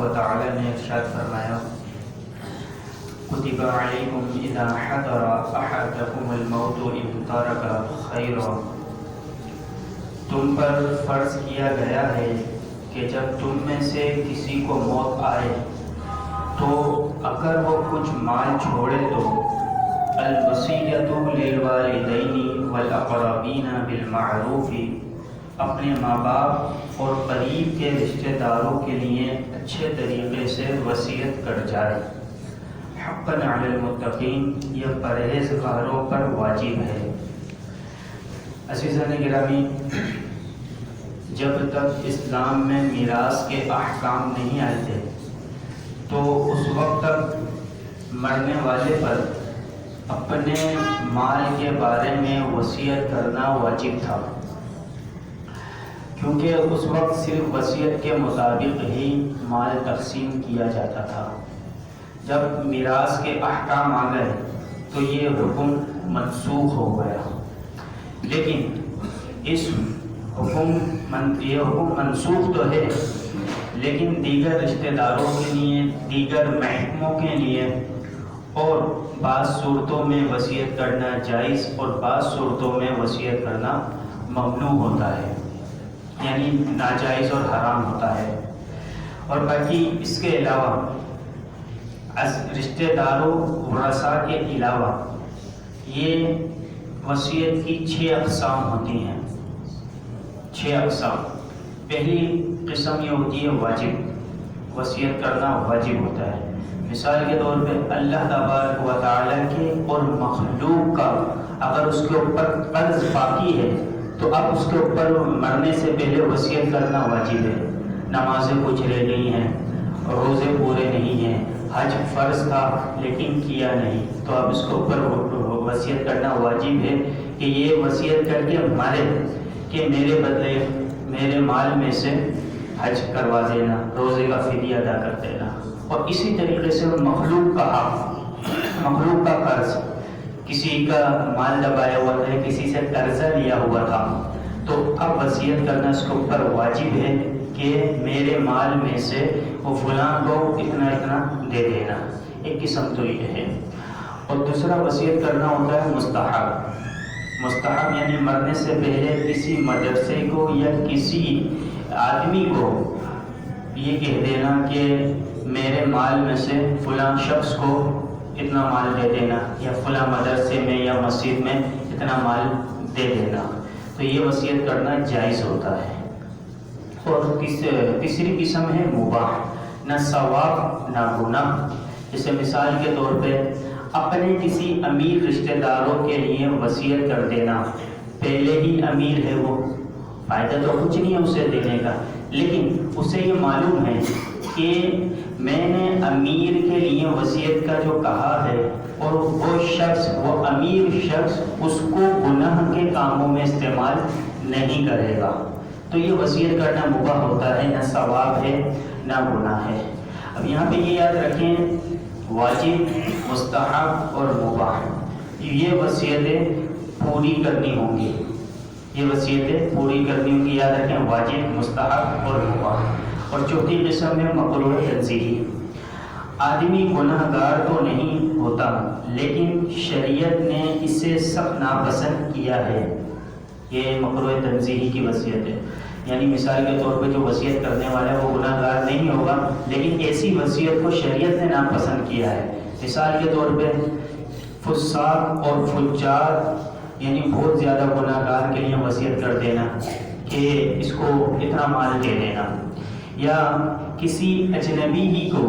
و تعالی نے ارشاد فرمایا کتب علیکم اذا حضر احدکم الموت ان ترک خیرا، تم پر فرض کیا گیا ہے کہ جب تم میں سے کسی کو موت آئے تو اگر وہ کچھ مال چھوڑے تو الوصیۃ للوالدین والاقربین بالمعروف، اپنے ماں باپ اور قریب کے رشتہ داروں کے لیے اچھے طریقے سے وصیت کر جائے۔ حقا علی المتقین، یہ پرہیزگاروں پر واجب ہے۔ عزیزان گرامی، جب تک اسلام میں میراث کے احکام نہیں آئے تھے تو اس وقت تک مرنے والے پر اپنے مال کے بارے میں وصیت کرنا واجب تھا، کیونکہ اس وقت صرف وصیت کے مطابق ہی مال تقسیم کیا جاتا تھا۔ جب میراث کے احکام آ گئے تو یہ حکم منسوخ ہو گیا، لیکن یہ حکم منسوخ تو ہے، لیکن دیگر رشتہ داروں کے لیے، دیگر محکموں کے لیے اور بعض صورتوں میں وصیت کرنا جائز اور بعض صورتوں میں وصیت کرنا ممنوع ہوتا ہے، یعنی ناجائز اور حرام ہوتا ہے۔ اور باقی اس کے علاوہ رشتہ داروں ورثاء کے علاوہ یہ وصیت کی 6 اقسام ہوتی ہیں۔ 6 اقسام۔ پہلی قسم یہ ہوتی ہے واجب، وصیت کرنا واجب ہوتا ہے۔ مثال کے طور پہ اللہ تبارک و تعالیٰ کے اور مخلوق کا اگر اس کے اوپر قرض باقی ہے تو اب اس کے اوپر مرنے سے پہلے وصیت کرنا واجب ہے۔ نمازیں کچھ رہ گئی ہیں، روزے پورے نہیں ہیں، حج فرض تھا لیکن کیا نہیں، تو اب اس کے اوپر وصیت کرنا واجب ہے کہ یہ وصیت کر کے مرے کہ میرے بدلے میرے مال میں سے حج کروا دینا، روزے کا فدیہ ادا کر دینا۔ اور اسی طریقے سے مخلوق کا حق، مخلوق کا قرض، کسی کا مال دبایا ہوا تھا، کسی سے قرضہ لیا ہوا تھا، تو اب وصیت کرنا اس کے اوپر واجب ہے کہ میرے مال میں سے وہ فلاں کو اتنا اتنا دے دینا۔ ایک قسم تو یہ ہے۔ اور دوسرا وصیت کرنا ہوتا ہے مستحب۔ مستحب یعنی مرنے سے پہلے کسی مدرسے کو یا کسی آدمی کو یہ کہہ دینا کہ میرے مال میں سے فلاں شخص کو اتنا مال دے دینا، یا فلاں مدرسے میں یا مسجد میں اتنا مال دے دینا، تو یہ وصیت کرنا جائز ہوتا ہے۔ اور تیسری قسم ہے مباح، نہ ثواب نہ گناہ۔ جیسے مثال کے طور پہ اپنے کسی امیر رشتہ داروں کے لیے وصیت کر دینا، پہلے ہی امیر ہے وہ، فائدہ تو کچھ نہیں ہے اسے دینے کا، لیکن اسے یہ معلوم ہے کہ میں نے امیر کے لیے وصیت کا جو کہا ہے اور وہ شخص، وہ امیر شخص اس کو گناہ کے کاموں میں استعمال نہیں کرے گا، تو یہ وصیت کرنا مباح ہوتا ہے، نہ ثواب ہے نہ گناہ ہے۔ اب یہاں پہ یہ یاد رکھیں، واجب، مستحب اور مباح، یہ وصیتیں پوری کرنی ہوں گی، یہ وصیتیں پوری کرنی ہوں گی، یاد رکھیں، واجب، مستحب اور مباح۔ اور چوتھی قسم ہے مکروہ تنزیہی۔ آدمی گناہ گار تو نہیں ہوتا لیکن شریعت نے اسے سخت ناپسند کیا ہے، یہ مکروہ تنزیہی کی وصیت ہے۔ یعنی مثال کے طور پہ جو وصیت کرنے والا ہے وہ گناہ گار نہیں ہوگا، لیکن ایسی وصیت کو شریعت نے ناپسند کیا ہے۔ مثال کے طور پہ فساق اور فجار، یعنی بہت زیادہ گناہ گار کے لیے وصیت کر دینا کہ اس کو اتنا مال دے دینا، یا کسی اجنبی ہی کو،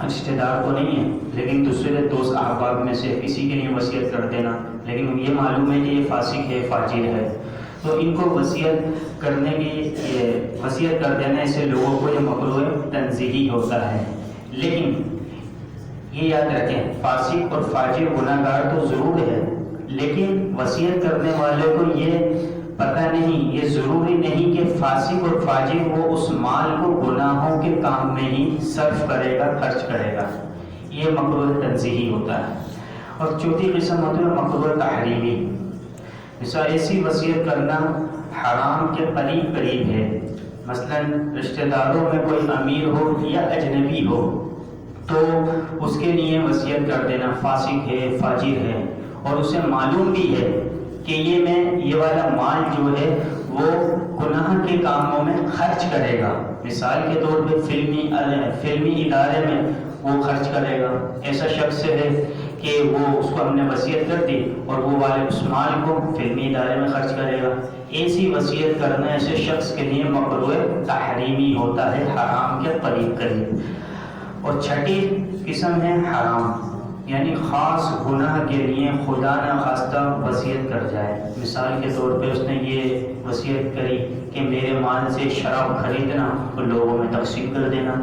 رشتہ دار تو نہیں ہے لیکن دوسرے دوست احباب میں سے کسی کے لیے وصیت کر دینا، لیکن یہ معلوم ہے کہ یہ فاسق ہے، فاجر ہے، تو ان کو وصیت کرنے کی، وصیت کر دینا اسے لوگوں کو یہ مکروہ تنزیہی ہوتا ہے۔ لیکن یہ یاد رکھیں، فاسق اور فاجر گناہ گار تو ضرور ہے، لیکن وصیت کرنے والے کو یہ پتہ نہیں، یہ ضروری نہیں کہ فاسق اور فاجر وہ اس مال کو گناہوں کے کام میں ہی صرف کرے گا، خرچ کرے گا، یہ مکروہ تنزیہی ہوتا ہے۔ اور چوتھی قسم ہوتی ہے مکروہ تحریمی۔ ایسی وصیت کرنا حرام کے قریب قریب ہے، مثلا رشتہ داروں میں کوئی امیر ہو یا اجنبی ہو تو اس کے لیے وصیت کر دینا، فاسق ہے فاجر ہے اور اسے معلوم بھی ہے کہ یہ والا مال جو ہے وہ گناہ کے کاموں میں خرچ کرے گا، مثال کے طور پہ فلمی ادارے میں وہ خرچ کرے گا، ایسا شخص ہے کہ وہ اس کو ہم نے وصیت کر دی اور وہ والے اس مال کو فلمی ادارے میں خرچ کرے گا، ایسی وصیت کرنا ایسے شخص کے لیے مکروہ تحریمی ہوتا ہے، حرام کے قریب قریب۔ اور چھٹی قسم ہے حرام، یعنی خاص گناہ کے لیے خدا نہ خواستہ وصیت کر جائے، مثال کے طور پہ اس نے یہ وصیت کری کہ میرے مال سے شراب خریدنا اور لوگوں میں تقسیم کر دینا،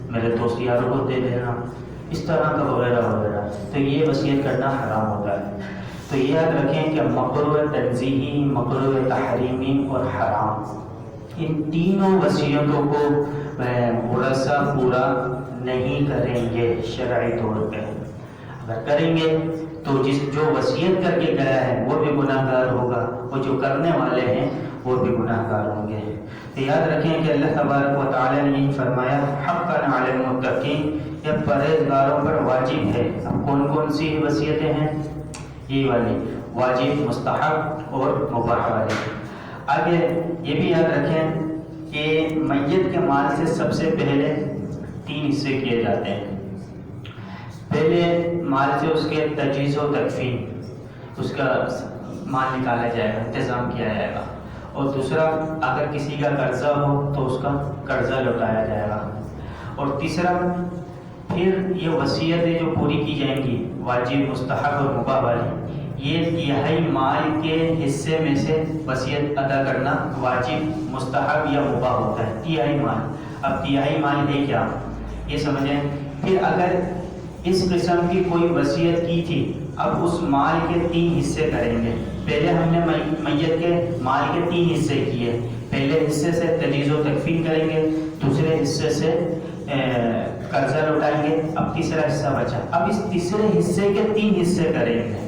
میرے دوست یاروں کو دے دینا، اس طرح کا وغیرہ وغیرہ، تو یہ وصیت کرنا حرام ہوتا ہے۔ تو یاد رکھیں کہ مکروہ تنزیہی، مکروہ تحریمی اور حرام، ان تینوں وصیتوں کو ورثہ پورا نہیں کریں گے شرعی طور پہ۔ اگر کریں گے تو جو وصیت کر کے گیا ہے وہ بھی گناہ گار ہوگا، اور جو کرنے والے ہیں وہ بھی گناہ گار ہوں گے۔ تو یاد رکھیں کہ اللہ تبارک و تعالی نے یہ فرمایا حقا علی المتقین، یہ پرہیزگاروں پر واجب ہے۔ اب کون کون سی وصیتیں ہیں؟ یہ والی واجب، مستحب اور مباح والی۔ آگے یہ بھی یاد رکھیں کہ میت کے مال سے سب سے پہلے 3 حصے کیے جاتے ہیں۔ پہلے مال سے اس کے تجہیز و تکفین، اس کا مال نکالا جائے گا، انتظام کیا جائے گا، اور دوسرا اگر کسی کا قرضہ ہو تو اس کا قرضہ لوٹایا جائے گا، اور تیسرا پھر یہ وصیتیں جو پوری کی جائیں گی واجب، مستحب اور مباح والی، یہ تہائی مال کے حصے میں سے وصیت ادا کرنا واجب، مستحب یا مباح ہوتا ہے، تہائی مال۔ اب تہائی مال ہے کیا یہ سمجھیں۔ پھر اگر اس قسم کی کوئی وصیت کی تھی، اب اس مال کے 3 حصے کریں گے۔ پہلے ہم نے میت کے مال کے 3 حصے کیے، پہلے حصے سے تجہیز و تکفین کریں گے، دوسرے حصے سے قرضہ لوٹائیں گے، اب تیسرا حصہ بچا، اب اس تیسرے حصے کے 3 حصے کریں گے،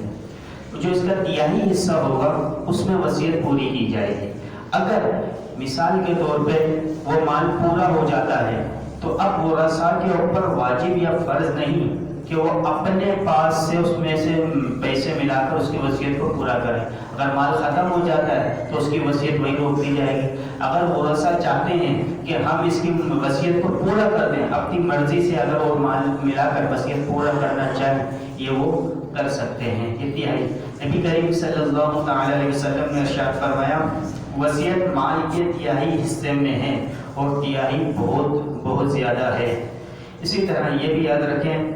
جو اس کا تہائی حصہ ہوگا اس میں وصیت پوری کی جائے گی۔ اگر مثال کے طور پہ وہ مال پورا ہو جاتا ہے تو اب ورثاء کے اوپر واجب یا فرض نہیں کہ وہ اپنے پاس سے اس میں سے پیسے ملا کر اس کی وصیت کو پورا کریں۔ اگر مال ختم ہو جاتا ہے تو اس کی وصیت وہی روک دی جائے گی۔ اگر ورثاء چاہتے ہیں کہ ہم اس کی وصیت کو پورا کر دیں، اپنی مرضی سے اگر وہ مال ملا کر وصیت پورا کرنا چاہیں، یہ وہ کر سکتے ہیں۔ تہائی نبی کریم صلی اللہ تعالی علیہ وسلم نے ارشاد فرمایا وصیت مال کے تہائی حصے میں ہے، اور تہائی بہت زیادہ ہے۔ اسی طرح یہ بھی یاد رکھیں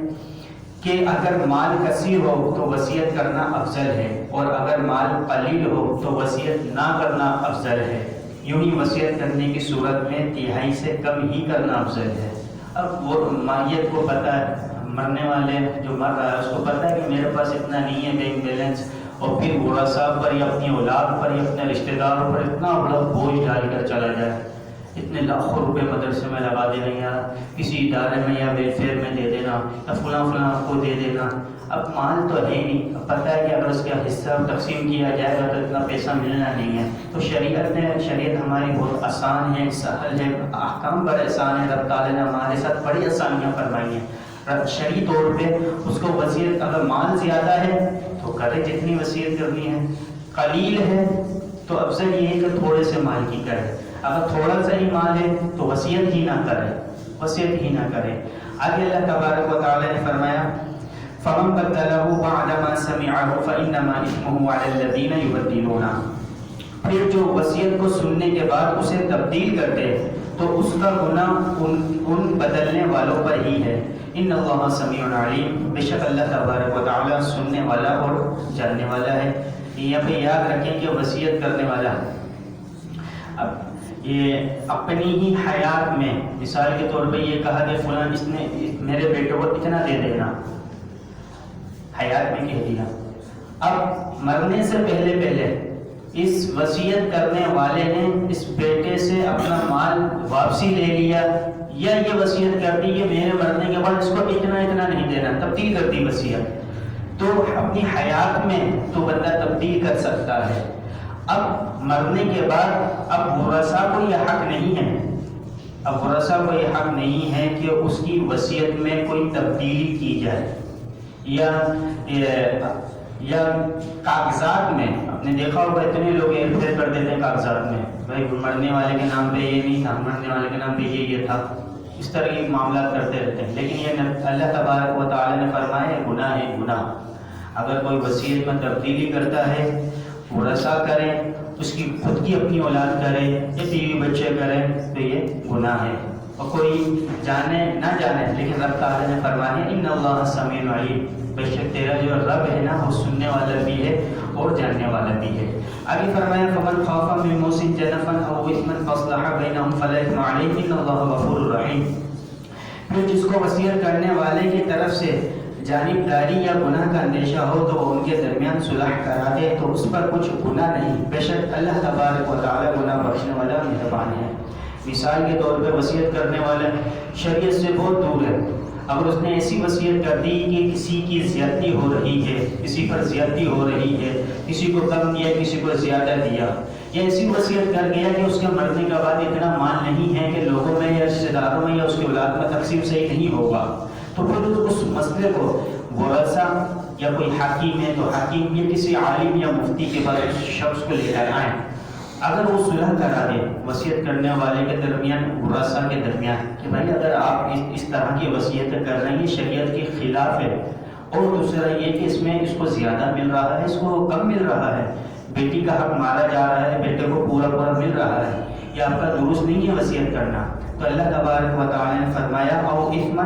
کہ اگر مال کثیر ہو تو وصیت کرنا افضل ہے، اور اگر مال قلیل ہو تو وصیت نہ کرنا افضل ہے۔ یوں ہی وصیت کرنے کی صورت میں تہائی سے کم ہی کرنا افضل ہے۔ اب وہ میت کو پتہ ہے، مرنے والے جو مر رہا ہے اس کو پتہ ہے کہ میرے پاس اتنا نہیں ہے بینک بیلنس، اور پھر ورثاء پر یا اپنی اولاد پر یا اپنے رشتہ داروں پر اتنا بڑا بوجھ ڈال کر چلا جائے، اتنے لاکھوں روپے مدرسے میں لگا دینا، یا کسی ادارے میں یا ویلفیئر میں دے دینا، یا فلاں کو دے دینا۔ اب مال تو ہے نہیں، اب پتہ ہے کہ اگر اس کا حصہ تقسیم کیا جائے گا تو اتنا پیسہ ملنا نہیں ہے۔ تو شریعت ہماری بہت آسان ہے، سہل ہے، احکام بڑے آسان ہے، رب تعالیٰ نے ہمارے ساتھ بڑی آسانیاں فرمائی ہیں۔ شرعی طور پہ اس کو وصیت، اگر مال زیادہ ہے تو کرے جتنی وصیت کرنی ہے، قلیل ہے تو افضل یہ ہے کہ تھوڑے سے مال کی کرے، اگر تھوڑا سا ہی مال ہے تو وصیت ہی نہ کرے۔ آگے اللہ تبارک و تعالی نے فرمایا فَمَنْ بَدَّلَهُ بَعْدَ مَا سَمِعَهُ فَإِنَّمَا إِثْمُهُ عَلَى الَّذِينَ يُبَدِّلُونَ، پھر جو وصیت کو سننے کے بعد اسے تبدیل کرتے تو اس کا گناہ ان بدلنے والوں پر ہی ہے۔ ان اللہ سمیع علیم، بے شک اللہ تبارک و تعالی سننے والا اور جاننے والا ہے۔ یہاں پہ یاد رکھیں کہ وصیت کرنے والا اب یہ اپنی ہی حیات میں، مثال کے طور پہ یہ کہا کہ فلاں اس نے میرے بیٹے کو اتنا دے دینا، حیات میں کہہ دیا، اب مرنے سے پہلے اس وصیت کرنے والے نے اس بیٹے سے اپنا مال واپسی لے لیا، یا یہ وصیت کر دی کہ میرے مرنے کے بعد اس کو اتنا نہیں دینا، تبدیل کر دی وصیت، تو اپنی حیات میں تو بندہ تبدیل کر سکتا ہے۔ اب مرنے کے بعد اب ورثاء کو یہ حق نہیں ہے اب ورثہ کو یہ حق نہیں ہے کہ اس کی وصیت میں کوئی تبدیلی کی جائے یا کاغذات میں. آپ نے دیکھا ہوگا اتنے لوگ ہیر پھیر کر دیتے ہیں کاغذات میں، بھائی مرنے والے کے نام پہ یہ نہیں تھا، مرنے والے کے نام پہ یہ تھا، اس طرح کے معاملات کرتے رہتے ہیں. لیکن یہ اللہ تبارک و تعالی نے فرمایا ہے گناہ ہے گناہ. اگر کوئی وصیت میں تبدیلی کرتا ہے، ورثہ کریں، اس کی خود کی اپنی اولاد کرے یا بیوی بچے کریں تو یہ گناہ ہے. اور کوئی جانے نہ جانے لیکن رب تعالی نے فرمایا ان اللہ سمیع علیم، بے شک تیرا جو رب ہے نا وہ سننے والا بھی ہے اور جاننے والا بھی ہے. آگے فرمایا فمن خاف من موص جنفا او اثما فاصلح بینہم فلا اثم علیہ ان اللہ غفور رحیم. پھر جس کو وصیت کرنے والے کی طرف سے جانبداری یا گناہ کا اندیشہ ہو تو وہ ان کے درمیان صلح کرا دے تو اس پر کچھ گناہ نہیں، بے شک اللہ تبارک و تعالی گناہ بخشنے والا مہربان ہے. مثال کے طور پہ وصیت کرنے والا شریعت سے بہت دور ہے. اگر اس نے ایسی وصیت کر دی کہ کسی کی زیادتی ہو رہی ہے، کسی پر زیادتی ہو رہی ہے، کسی کو کم دیا کسی کو زیادہ دیا، یا ایسی وصیت کر گیا کہ اس کے مرنے کے بعد اتنا مال نہیں ہے کہ لوگوں میں یا رشتہ داروں میں یا اس کی اولاد میں تقسیم صحیح نہیں ہوگا، تو پھر اس مسئلے کو ورثہ یا کوئی حاکم ہے تو حاکم یا کسی عالم یا مفتی کے پاس اس شخص کو لے کر آئیں. اگر وہ صلح کرا دے وصیت کرنے والے کے درمیان ورثہ کے درمیان کہ بھائی اگر آپ اس طرح کی وصیت کر رہے ہیں شریعت کے خلاف ہے، اور دوسرا یہ کہ اس میں اس کو زیادہ مل رہا ہے اس کو کم مل رہا ہے، بیٹی کا حق مارا جا رہا ہے بیٹے کو پورا پورا مل رہا ہے، یہ آپ کا درست نہیں ہے وصیت کرنا، تو اللہ تبارک و تعالی نے فرمایا او اثما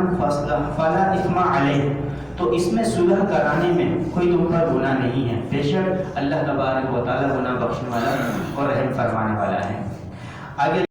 فلا اثم علیہ، تو اس میں صلح کرانے میں کوئی تم پر گناہ نہیں ہے، بے شک اللہ تبارک و تعالی گناہ بخشنے والا اور رحم فرمانے والا ہے. آگے